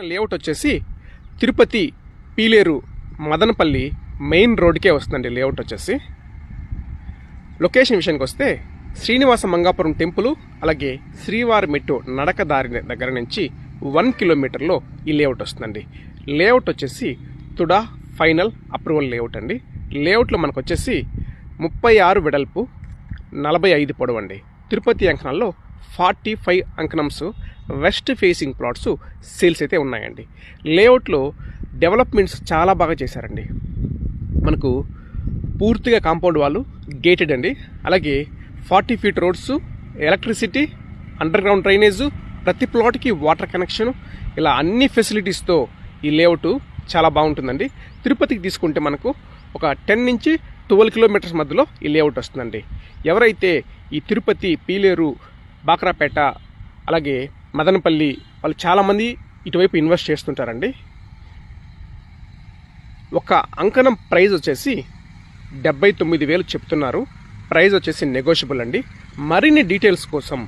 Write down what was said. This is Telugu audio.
లేఅవుట్ వచ్చేసి తిరుపతి పీలేరు మదనపల్లి మెయిన్ రోడ్కే వస్తుందండి. లేఅవుట్ వచ్చేసి లొకేషన్ విషయానికి వస్తే శ్రీనివాస మంగాపురం టెంపుల్ అలాగే శ్రీవారి మెట్టు నడక దారి దగ్గర నుంచి 1 కిలోమీటర్లో ఈ లేఅవుట్ వస్తుందండి. లేఅవుట్ వచ్చేసి తుడా ఫైనల్ అప్రూవల్ లేఅవుట్ అండి. లేఅవుట్లో మనకు వచ్చేసి 36 వెడల్పు 45 పొడవు అండి. తిరుపతి అంకణంలో 45 అంకణంస్ వెస్ట్ ఫేసింగ్ ప్లాట్స్ సేల్స్ అయితే ఉన్నాయండి. లేఅవుట్లో డెవలప్మెంట్స్ చాలా బాగా చేశారండి. మనకు పూర్తిగా కాంపౌండ్ వాళ్ళు గేటెడ్ అండి. అలాగే 40 feet roads, electricity, under ground drainage, ప్రతి ప్లాట్కి వాటర్ కనెక్షన్, ఇలా అన్ని ఫెసిలిటీస్తో ఈ లేఅవుట్ చాలా బాగుంటుందండి. తిరుపతికి తీసుకుంటే మనకు ఒక 10 నుంచి 12 కిలోమీటర్స్ మధ్యలో ఈ లేఅవుట్ వస్తుందండి. ఎవరైతే ఈ తిరుపతి, పీలేరు, బాక్రాపేట అలాగే మదనపల్లి వాళ్ళు చాలామంది ఇటువైపు ఇన్వెస్ట్ చేస్తుంటారండి. ఒక అంకణం ప్రైస్ వచ్చేసి 79,000 చెప్తున్నారు. ప్రైస్ వచ్చేసి నెగోషియబుల్ అండి. మరిన్ని డీటెయిల్స్ కోసం